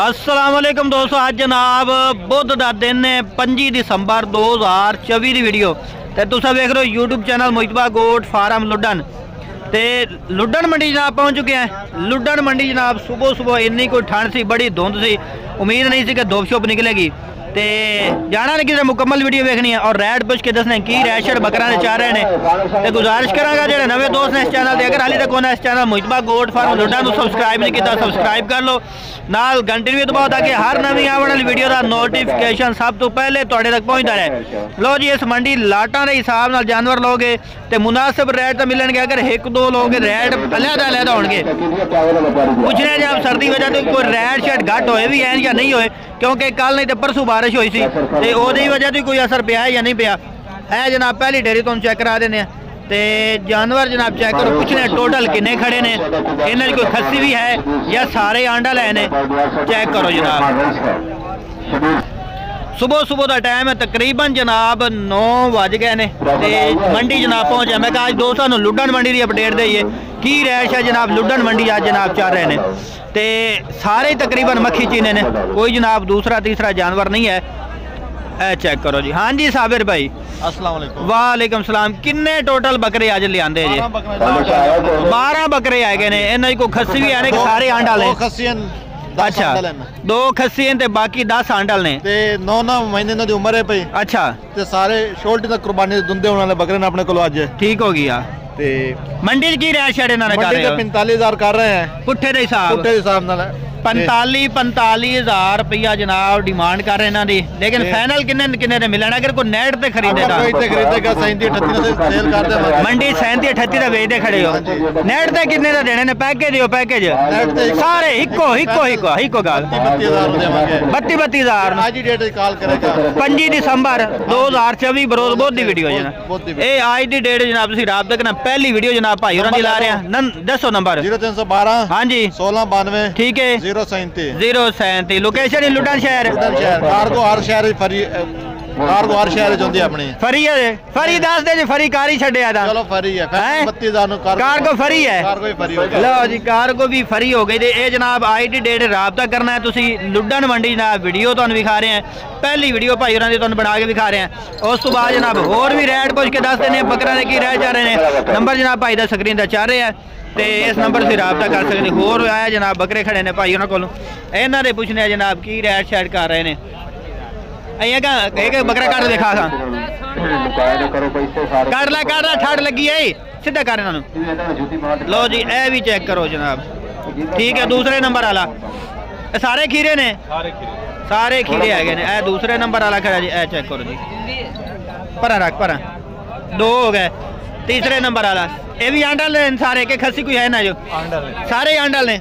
अस्सलाम वालेकुम दोस्तों, आज जनाब बुध का दिन है 25 दिसंबर 2024 की वीडियो। तो तुम वेख रहे हो यूट्यूब चैनल मुजतबा गोट फार्म लुडन। तो लुडन मंडी जनाब पहुँच चुके हैं। लुडन मंडी जनाब सुबह सुबह इन्नी कोई ठंड सी, बड़ी धुंध सी, उम्मीद नहीं सी कि धुप शुप निकलेगी। तो जाना नहीं कि मुकम्मल वीडियो देखनी है और रैड पुछ के दसने की रैड शैड बकरा ने चाह रहे हैं। तो गुजारिश करांगा जो नवे दोस्त ने इस चैनल से, अगर हाली तक होना इस चैनल मुजतबा गोट फार्म लुडन को सबसक्राइब नहीं किया सबसक्राइब कर लो, नाल घंटे भी दबाओ ताकि हर नवी आने वाली वीडियो का नोटिफिकेशन सब तो पहले तुहाडे तक पहुँचता रहे। लो जी, इस मंडी लाटां के हिसाब नाल जानवर लोगे तो मुनासिब रेट तो मिलणगे। अगर एक दो लोग रेट अलहदा अलहदा होणगे। पूछने जब सर्दी वजह तो कोई रेट शेट घट होए भी है या नहीं होए, क्योंकि कल नहीं तो परसों बारिश हुई सी ते ओहदी वजह तो कोई असर पिया है या नहीं पिया है। जनाब पहली डेरी तुम चेक करा देने ते जानवर जनाब चेक करो, पूछने टोटल किन्ने खड़े ने, इन्हें कोई खस्सी भी है या सारे आंडा लए ने, चेक करो जनाब। सुबह सुबह का टाइम है, तकरीबन जनाब 9 बज गए ने ते मंडी जनाब पहुंचे। मैं कहा दोस्तों लुडन मंडी की अपडेट दईए की रैश है जनाब। लुडन मंडी आज जनाब चल रहे हैं ते सारे तकरीबन मक्खी चीने ने, कोई जनाब दूसरा तीसरा जानवर नहीं है। ए चेक करो जी। हाँ जी साबिर भाई, अस्सलाम वालेकुम। वालेकुम सलाम। किन्ने टोटल बकरे अज लियांदे जी? 12 बकरे आ गए ने। इन्हां कोई खस्सी भी है सारे आंडा ले? अच्छा, 2 खस्सी ते बाकी 10 आंडल ने ते 9 महीने दी उम्र है भाई। अच्छा, ते सारे छोटी तक कुर्बानी दुंदे होने वाले बकरे ने अपने को आज। ठीक हो गया। ते मंडी की रैश शेड इन्होंने कर रहे हो? 45,000 कर रहे हैं पुट्ठे दे हिसाब नाल। 45,000 रुपया जनाब डिमांड कर रहे हैं दी, लेकिन फाइनल किन्ने किन्ने ने मिलना? अगर कोई नेट ते खरीदेगा खरीदेगा 37-38 से सेल कर दे। मंडी 37-38 का बेचते खड़े हो, नेट ते किन्ने का देने ने? पैकेज हो पैकेज सारे इको इको इको इको गल 32,000 आज ही डेट कॉल करेगा 25 दिसंबर 2024 बरोज बुध की वीडियो जनाब। ये आज की डेट जनाब तुम रात तक ना पहली वीडियो जनाब भाई होरां दी ला रहे हैं। दसो नंबर 0312 हाँ जी 1692 ठीक है 037। लोकेशन लुडन शहर। कार्गो हर शहर फरी, कार्गो हर शहर च होंदी अपनी फरी है। फरी दस दे जी, फरी कार ही छड्या दा। चलो फरी है 32,000 नु कार्गो फरी है। कार्गो ही फरी हो गया। लो जी, कार्गो भी फरी हो गई। ते ए जनाब आई डी डेट राबता करना है तुसी लुडन मंडी जनाब वीडियो तुहानू दिखा रहे हैं। पहली वीडियो भाई होरां दी तुहानू बना के दिखा रहे हैं। उस तो बाद जनाब होर भी रेट पुछ के दस देने बकरा ने की रह जा रहे हैं। नंबर जनाब भाई दा स्क्रीन दा चल रहा है ते इस नंबर से रबता कर सकते। होर आया जनाब बकरे खड़े ने भाई उन्होंने को, इन्हों ने पूछने जनाब की रैट शैड कर रहे हैं। एक बकरा काट दिखा था कर ला ठाड़ लगी है सीधा कर इन्होंने। लो जी ए भी चेक करो जनाब, ठीक है। दूसरे नंबर वाला सारे खीरे ने, सारे खीरे है ने। ए दूसरे नंबर वाला खड़ा जी, ए चेक करो जी। परा रख परा 2 हो गए। तीसरे नंबर वाला ये भी आंडल ने सारे के, खस्सी कोई है ना जो? सारे आंडल ने,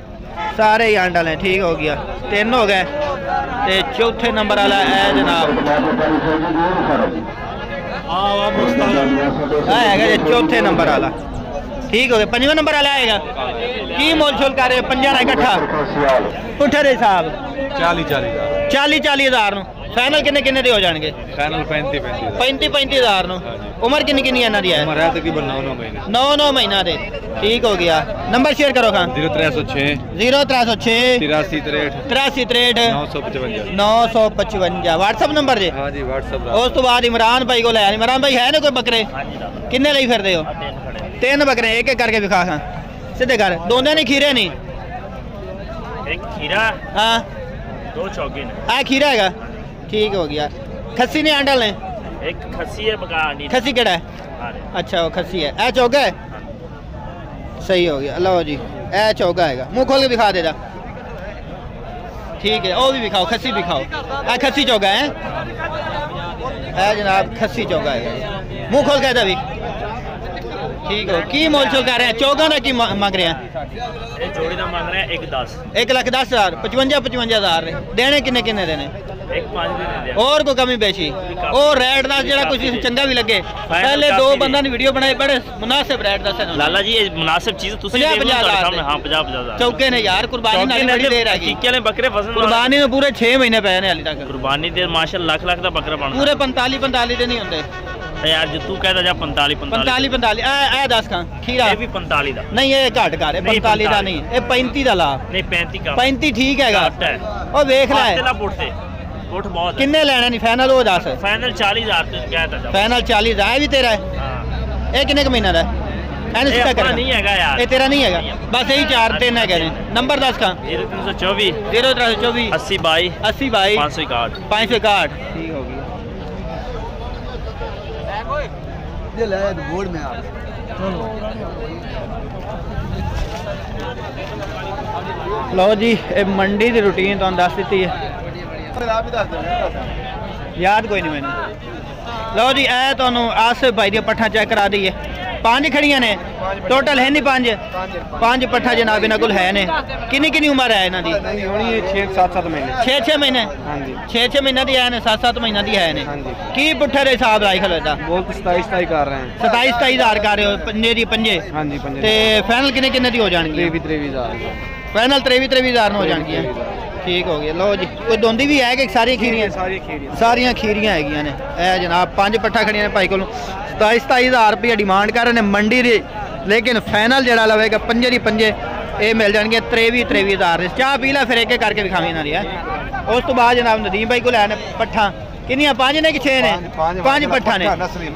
सारे ही आंडल ने। ठीक हो गया, 3 हो गए। ते चौथे नंबर वाला है जनाब, है चौथे नंबर वाला। ठीक हो गया। 5वें नंबर वाला आएगा की मोल छोल कर रहे 5 इकट्ठा पुट्ठे दे हिसाब 40,000 फाइनल किन्ने किन्ने दे हो जाएंगे? फाइनल 35,000 नु। उम्र किन्नी किन्नी इन्हां दी है? उम्र है तकरीबन 9 महीना दे। ठीक हो गया। नंबर शेयर करो खान। 0306 8363 955 व्हाट्सएप नंबर जे? हां जी व्हाट्सएप। उस तो बाद इमरान भाई को लाया। इमरान भाई है ना कोई बकरे? किन्ने लई फिरदे हो? 3 बकरे, एक एक करके दिखा खान सीधे कर। दोनों नहीं खीरे नहीं? एक खीरा हां 2 चौगे ने। आ खीरा हैगा। ठीक हो गया। खस्सी ने आंडल ने? एक खस्सी है बका आंडी। खस्सी केड़ा है? अच्छा वो खस्सी है। ए चौगा है। सही हो गया। लो जी ए चौगा हैगा। मुंह खोल के दिखा दे जा। ठीक है, वो भी दिखाओ, खस्सी दिखाओ। ए खस्सी चौगा है। ए जनाब खस्सी चौगा है। मुंह खोल के भी। ठीक हो। की मोल चल कर रहे हैं? चौगा का की मांग रहे हैं? एक जोड़ी का मांग रहे हैं 1,10,000 1,10,000 55,000 देने किन्ने किन्ने देने? एक 5 दे। और कोई कमी पेशी और रेट दा जेड़ा कुछ चंगा भी लगे। पहले 2 बंदा ने वीडियो बनाई, बड़े मुनासिब रेट दस लाला जी। ये मुनासिब चीज तुसी 50,000 हां 50,000 चौके ने यार। कुर्बानी नाल बड़ी देर आ गई। टिक्के ने बकरे फसल कुर्बानी में पूरे 6 महीने पे ने हाली तक। कुर्बानी दे माशाल्लाह लाख दा बकरा बन पूरे 45 दे नहीं होंदे यार। जो तू कहदा जा 45 ए 10 का खीरा ये भी 45 दा नहीं, ये घट कर 45 का नहीं, ये 35 का ला। नहीं 35 का 35 ठीक हैगा। ਉਹ ਵੇਖ ਲੈ तेला पुट से पुट बहुत है। ਕਿੰਨੇ ਲੈਣਾ ਨਹੀਂ ਫਾਈਨਲ ਉਹ ਦੱਸ फाइनल 40,000 तो क्या था ਫਾਈਨਲ 40 ਇਹ ਵੀ ਤੇਰਾ ਹੈ हाँ ਇਹ ਕਿੰਨੇ ਕੁ ਮਹੀਨਾ ਦਾ ਐਨ ये ਸਿੱਧਾ अपना ਕਰ नहीं है यार। ਇਹ ਤੇਰਾ ਨਹੀਂ ਹੈਗਾ ਬਸ ਇਹੀ 4-3 ਹੈਗੇ ਨੇ ਨੰਬਰ ਦੱਸ ਕਾ 0324 0324 80 22 80 22 561 561 ठीक हो गया ये ले बोर्ड में आप लो जी ये मंडी की रूटीन तुहानू दस दी है आप ही दस दो याद कोई नहीं मैंने लो जी ए तुहानू आसिफ भाई दी पट्ठा चेक करा दी है 5 खड़ियां ने टोटल है नहीं 5 पट्ठा जनाब इन्हां कोल है ने किन्नी किन्नी उम्र है इन्हां दी नहीं होनी है 6-7 महीने 6 महीने हाँ जी 6 महीने दी है ने 7 महीने दी है ने हाँ जी की पुट्ठे दे हिसाब लाई खलोता बोल 27 कर रहे हैं 27,000 कर रहे हो पंजे दी पंजे हाँ जी पंजे ते फाइनल किन्ने किन्ने दी हो जाणगी 23,000 फाइनल 23,000 हो जाणगी ठीक हो गया लो जी कोई दोंदी भी है कि सारी खीरियां सारियां खीरियां हैगियां ने ए जनाब 5 पट्ठा खड़ियां ने भाई कोल 27,000 रुपया डिमांड कर रहे हैं मंडी दे लेकिन फाइनल जड़ा लवेगा पंजे दी पंजे ये मिल जाएंगे 23,000 चाह पी ला फिर एक एक करके दिखावी ना दिया उस तो बाद जनाब नदीम भाई को लैने पट्ठा किनिया 5 ने कि 6 ने 5 पट्ठा ने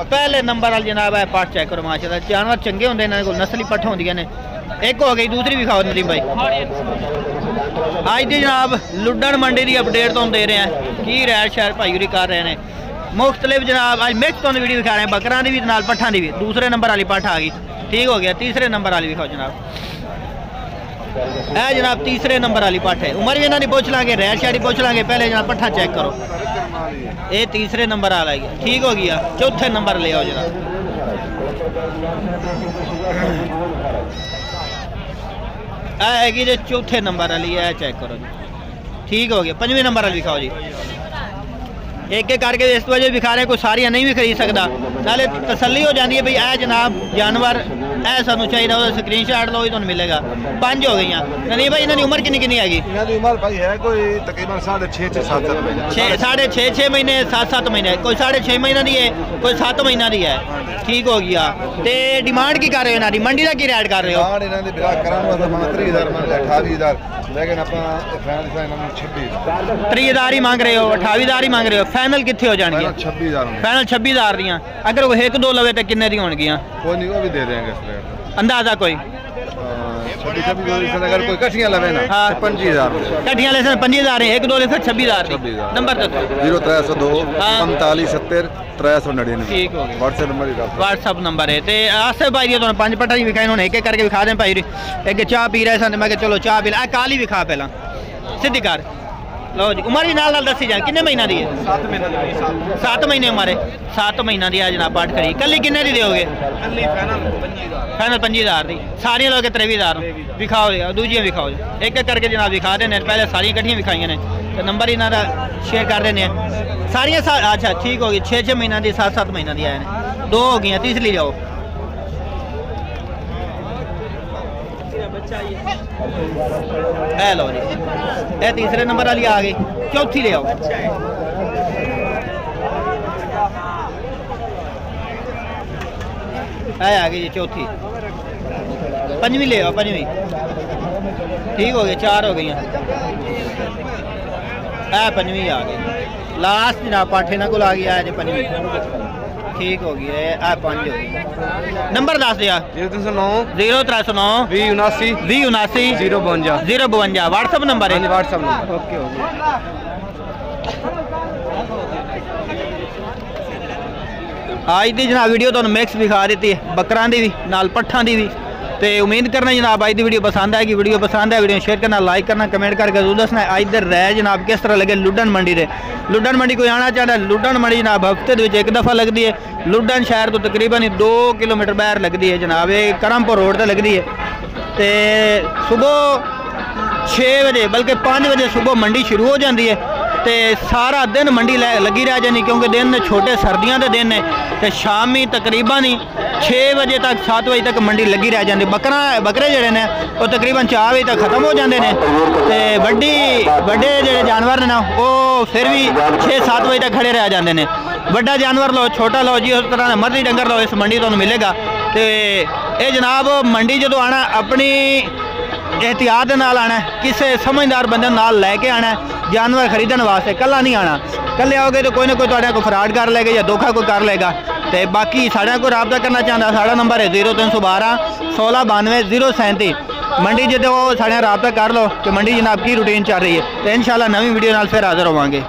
पहले नंबर वाल जनाब है पाठ चेक करो माशाल्लाह जानवर चंगे होंगे इन्होंने को नस्ली पट्ठा होंगे ने एक हो गई दूसरी भी खाओ नदीम भाई आज की जनाब लुड्डन मंडी की अपडेट तो दे रहे हैं की रैड शहर भाई उरी कर रहे हैं मुख्तलिफ जनाब आज मिक्स तो वीडियो दिखा रहे हैं बकरा की भी नाल पट्ठा की भी दूसरे नंबर वाली पट्ठ आ गई ठीक हो गया तीसरे नंबर वाली भी खाओ जनाब है जनाब तीसरे नंबर वाली पट्ठ है उम्र भी इन्होंने पूछ लाँगे रैड शहर पूछ लाँगे पहले जनाब पट्ठा चेक करो ये तीसरे नंबर वाला है ठीक हो गया चौथे नंबर ले आओ जनाब हैगी जी चौथे नंबर वाली है चेक करो जी ठीक हो गया 5वें नंबर वाली दिखाओ जी एक एक करके इस वजह दिखा रहे हैं कोई सारियां नहीं भी खरीद सकता नाले तसल्ली हो जाती है भाई ए जनाब जानवर ए सानू चाहिए वो स्क्रीन शॉट लो ही तुम मिलेगा 5 हो गई नहीं भाई इन्होंने उम्र कितनी कितनी हैगी इन्होंने उम्र भाई है कोई तकरीबन 6.5 महीने 6.5 महीने 7 महीने कोई 6.5 महीना दी है कोई 7 महीना दी है ठीक हो गया ते डिमांड की कर रहे हो इन्हों की मंडी का की रेट कर रहे हो डिमांड इन्होंने बिरा करांगा तो 30,000 मान 28,000 लेकिन अपना फाइनल से इन्होंने 26,000 30,000 ही मांग रहे हो 28,000 ही मांग रहे हो फाइनल कितने हो जाएंगे 26,000 फाइनल 26,000 दियां अगर वो एक दो लवे तो किन्ने दी होणगियां कोई नहीं वो भी दे देंगे इस रेट अंदाजा कोई 26,000 अगर कोई कठियां लवे ना हाँ 25,000 कठियां ले 25,000 एक दो ले फिर 26,000 नंबर तो 0302 हाँ। 45 70 399 ठीक हो गया व्हाट्सएप नंबर ही रख व्हाट्सअप नंबर है ते आसिफ भाई दी तुहानू 5 पट्टा ही विखाए इन्होंने एक एक करके विखा दें भाई एक चाह पी रहे सन मैं कहा चलो चाह पी ला काली विखा पहला सीधी कर लो जी उम्र भी नाल दसी जाए किन्ने महीना दी है 7 महीने 7 महीने उम्र है 7 महीना दी जनाब पाठ करी कल किन्ने दी दोगे कल्ली फाइनल 25,000 दी सारियां लोगे 23,000 विखाओ दूजियां विखाओ एक एक करके जनाब विखा देने पहले सारियां कट्ठियां विखाइयां ने तो नंबर ही इन्हों शेयर कर देने सारियां अच्छा ठीक हो गई 6 महीना दी 7 महीना दी है 2 हो गई तीसरी जाओ लो जी ये तीसरे नंबर वाली आ गई चौथी ले आओ आ गई जी चौथी 5वीं ले आओ 5वीं ठीक हो गया 4 हो गई 5वीं आ गई लास्ट जनाब पाठे ना को आ गया है 5वीं ठीक हो गई है 5 हो गई नंबर दस दिया 0309 0309 2079 2079 052 व्हाट्सअप नंबर है व्हाट्सएप नंबर ओके हो गया आज की जनाब वीडियो तो मिक्स दिखा दी है बकरां दी भी नाल पट्ठां दी भी तो उम्मीद करना जनाब आज की वीडियो पसंद आएगी वीडियो पसंद है वीडियो शेयर करना लाइक करना कमेंट करके जरूर दसना आज दे रह जनाब किस तरह लगे लुड्डन मंडी दे लुड्डन मंडी कोई आना चाहता है लुड्डन मंडी जनाब हफ्ते एक दफ़ा लगती है लुड्डन शहर तो तकरीबन 2 किलोमीटर बाहर लगती है जनाब ये करमपुर रोड पर लगती है तो सुबह 6 बजे बल्कि 5 बजे सुबह मंडी शुरू हो जाती है तो सारा दिन मंडी लगी रह जानी क्योंकि दिन छोटे सर्दियों के दिन ने तो शामी तकरीबन ही 6 बजे तक 7 बजे तक मंडी लगी रह जाती बकरे जड़े ने वो तकरीबन 4 बजे तक खत्म हो जाते हैं तो बड़े जो जानवर ने ना वो फिर भी 6-7 बजे तक खड़े रह जाते हैं बड़ा जानवर लो छोटा लो जी उस तरह मर्जी डंगर लो इस मंडी तो मिलेगा तो ये जनाब मंडी जो आना अपनी एहतियात दे नाल आना है, किसी समझदार बंदे नाल लैके आना है जानवर खरीदने वास्ते, कल्ला नहीं आना। कल्ले आओगे तो कोई ना कोई तुहाडे कोई फ्रॉड कर लेगा या धोखा कोई कर लेगा। तो बाकी साढ़े को रबता करना चाहता, साढ़ा नंबर है 0312 1692 037। मंडी जो साढ़े रबता कर लो कि मंडी जनाब की रूटीन चल रही है। तो इंशाल्लाह नवी वीडियो नाल फिर हाजिर होवांगे।